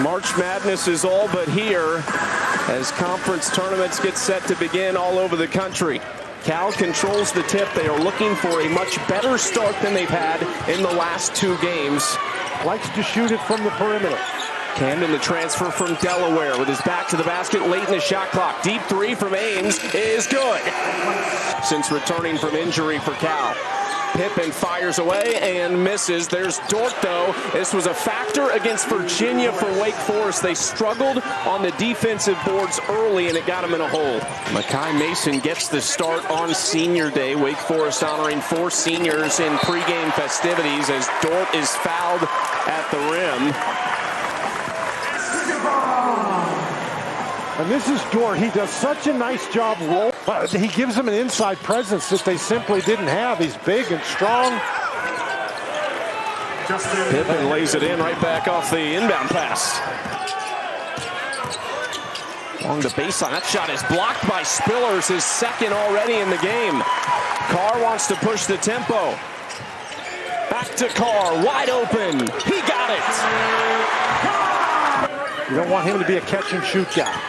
March Madness is all but here as conference tournaments get set to begin all over the country. Cal controls the tip. They are looking for a much better start than they've had in the last two games. Likes to shoot it from the perimeter. Camden, the transfer from Delaware, with his back to the basket late in the shot clock. Deep three from Ames is good. Since returning from injury for Cal. Pippen fires away and misses. There's Dort, though. This was a factor against Virginia for Wake Forest. They struggled on the defensive boards early, and it got them in a hole. Makai Mason gets the start on Senior Day. Wake Forest honoring 4 seniors in pregame festivities as Dort is fouled at the rim. And this is Dort. He does such a nice job rolling. He gives them an inside presence that they simply didn't have. He's big and strong. Pippen lays it in right back off the inbound pass. Along the baseline. That shot is blocked by Spillers, his second already in the game. Carr wants to push the tempo. Back to Carr, wide open. He got it. You don't want him to be a catch and shoot guy.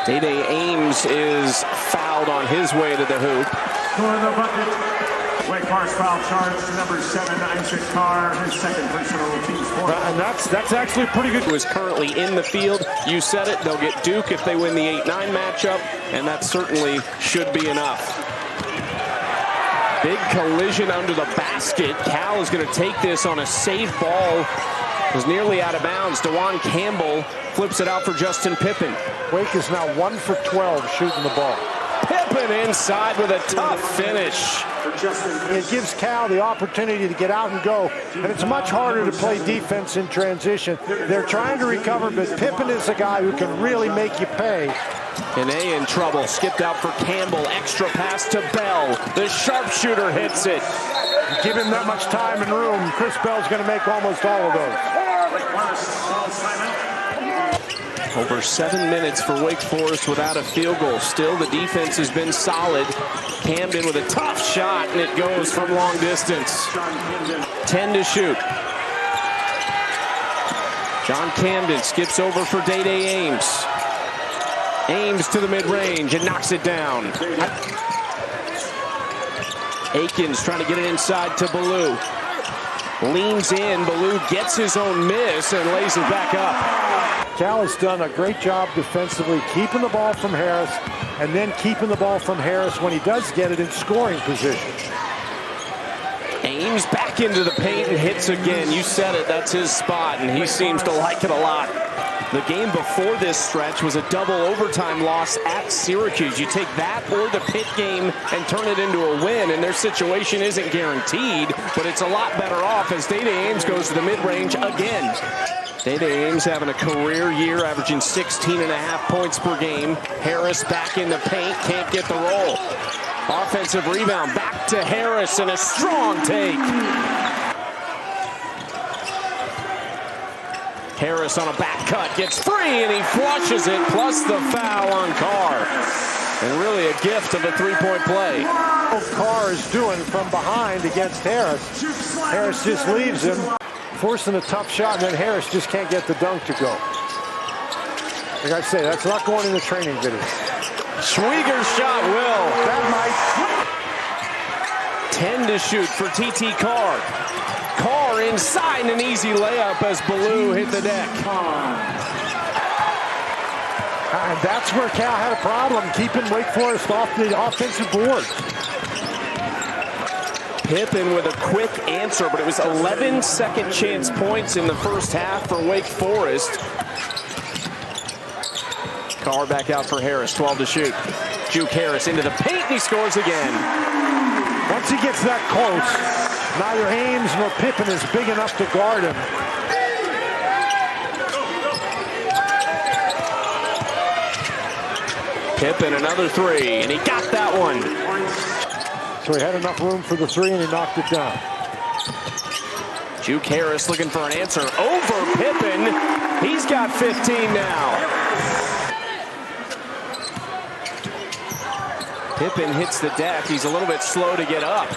Dai Dai Ames is fouled on his way to the hoop. For the bucket, Wake Forest foul charge, number 7, Isaac Carr, his second personal team's fourth. And that's actually pretty good. Who is currently in the field. You said it, they'll get Duke if they win the 8-9 matchup, and that certainly should be enough. Big collision under the basket. Cal is going to take this on a safe ball. It was nearly out of bounds. DeJuan Campbell flips it out for Justin Pippen. Wake is now 1 for 12 shooting the ball. Pippen inside with a tough finish. It gives Cal the opportunity to get out and go, and it's much harder to play defense in transition. They're trying to recover, but Pippen is a guy who can really make you pay. Kane in trouble, skipped out for Campbell, extra pass to Bell. The sharpshooter hits it. Give him that much time and room, Chris Bell's going to make almost all of those. Over 7 minutes for Wake Forest without a field goal. Still, the defense has been solid. Camden with a tough shot, and it goes from long distance. 10 to shoot. John Camden skips over for Dai Dai Ames. Ames to the mid-range and knocks it down. Akins trying to get it inside to Biliew. Leans in, Biliew gets his own miss and lays it back up. Cal has done a great job defensively, keeping the ball from Harris, and then keeping the ball from Harris when he does get it in scoring position. Ames back into the paint and hits again. You said it, that's his spot, and he seems to like it a lot. The game before this stretch was a double overtime loss at Syracuse. You take that or the Pitt game and turn it into a win, and their situation isn't guaranteed, but it's a lot better off as Dai Dai Ames goes to the mid-range again. Dai Dai Ames having a career year, averaging 16.5 points per game. Harris back in the paint, can't get the roll. Offensive rebound, back to Harris, and a strong take. Harris on a back cut, gets free, and he flushes it, plus the foul on Carr. And really a gift of a three-point play. What Carr is doing from behind against Harris. Harris just leaves him, forcing a tough shot, and then Harris just can't get the dunk to go. Like I say, that's not going in the training video. Schwieger's shot will. That might. 10 to shoot for TT Carr. Carr inside, an easy layup as Biliew hit the deck. And that's where Cal had a problem, keeping Wake Forest off the offensive board. Pippen with a quick answer, but it was 11 second chance points in the first half for Wake Forest. Carr back out for Harris, 12 to shoot. Juke Harris into the paint, and he scores again. Once he gets that close, neither Ames nor Pippen is big enough to guard him. Pippen another three, and he got that one. So he had enough room for the three, and he knocked it down. Juke Harris looking for an answer over Pippen. He's got 15 now. Pippen hits the deck. He's a little bit slow to get up.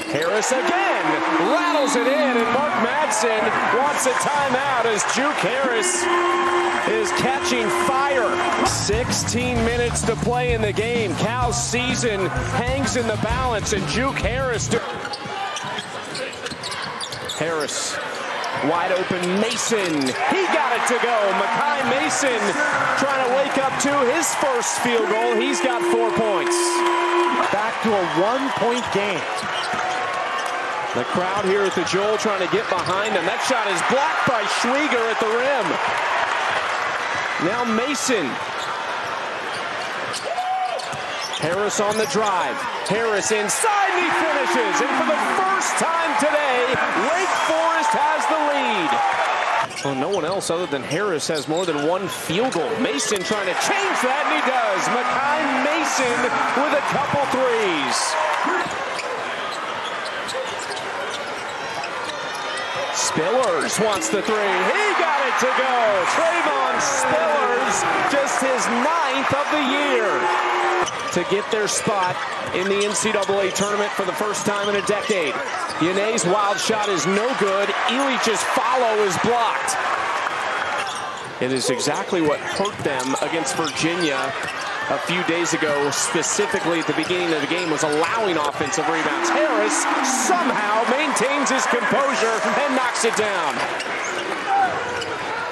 Harris again rattles it in, and Mark Madsen wants a timeout as Juke Harris is catching fire. 16 minutes to play in the game. Cal's season hangs in the balance, and Juke Harris. Harris, wide open, Mason. He got it to go. Makai Mason trying to wake up to his first field goal. He's got 4 points. Back to a 1-point game. The crowd here at the Joel trying to get behind him. That shot is blocked by Schwieger at the rim. Now Mason. Harris on the drive. Harris inside, and he finishes. And for the first time today, Wake Forest has the lead. Well, no one else other than Harris has more than one field goal. Mason trying to change that, and he does. Makai Mason with a couple threes. Spillers wants the three. He got it to go. Trayvon Spillers, just his 9th of the year, to get their spot in the NCAA tournament for the first time in a decade. Yane's wild shot is no good. Ilich's follow is blocked. It is exactly what hurt them against Virginia a few days ago, specifically at the beginning of the game, was allowing offensive rebounds. Harris somehow maintains his composure and knocks it down.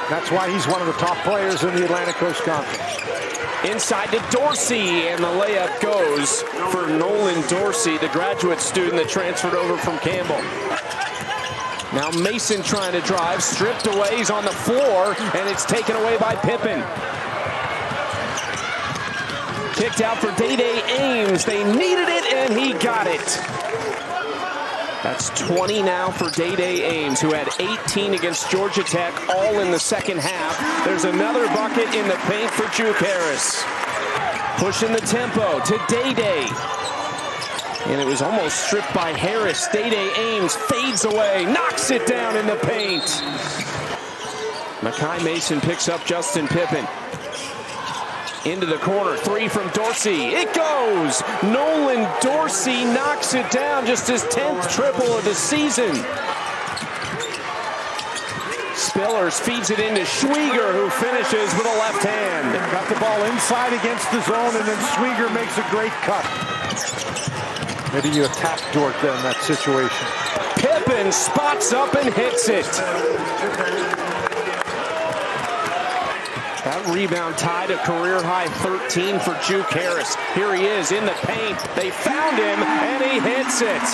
That's why he's one of the top players in the Atlantic Coast Conference. Inside to Dorsey, and the layup goes for Nolan Dorsey, the graduate student that transferred over from Campbell. Now Mason trying to drive, stripped away, he's on the floor, and it's taken away by Pippen. Kicked out for Dai Dai Ames. They needed it, and he got it. That's 20 now for Dai Dai Ames, who had 18 against Georgia Tech, all in the second half. There's another bucket in the paint for Juke Harris. Pushing the tempo to Dai Dai. And it was almost stripped by Harris. Dai Dai Ames fades away, knocks it down in the paint. Makai Mason picks up Justin Pippen. Into the corner, three from Dorsey. It goes! Nolan Dorsey knocks it down, just his 10th triple of the season. Spillers feeds it into Schwieger, who finishes with a left hand. Got the ball inside against the zone, and then Schwieger makes a great cut. Maybe you attack Dort then in that situation. Pippen spots up and hits it. That rebound tied a career-high 13 for Juke Harris. Here he is in the paint. They found him, and he hits it.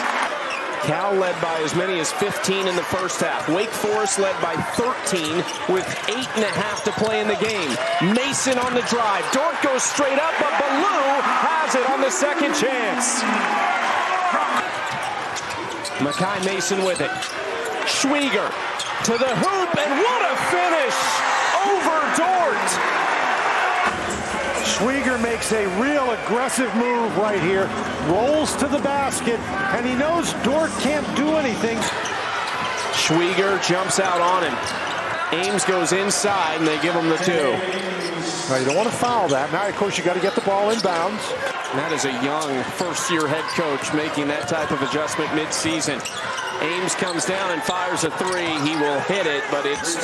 Cal led by as many as 15 in the first half. Wake Forest led by 13 with 8.5 to play in the game. Mason on the drive. Dort goes straight up, but Biliew has it on the second chance. Makai Mason with it. Schwieger to the hoop, and what a finish over Dort. Schwieger makes a real aggressive move right here, rolls to the basket, and he knows Dort can't do anything. Schwieger jumps out on him. Ames goes inside, and they give him the two. Now, you don't want to foul that. Now, of course, you got to get the ball in bounds. And that is a young first-year head coach making that type of adjustment mid-season. Ames comes down and fires a three. He will hit it, but it's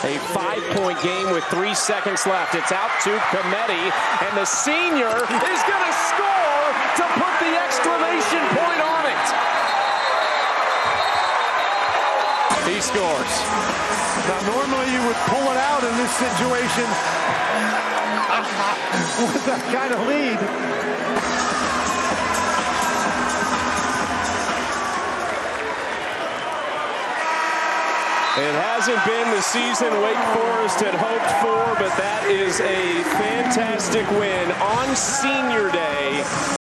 a 5-point game with 3 seconds left. It's out to Cometti, and the senior is going to score to put the exclamation point on it. He scores. Now, normally you would pull it out in this situation with that kind of lead. It hasn't been the season Wake Forest had hoped for, but that is a fantastic win on Senior Day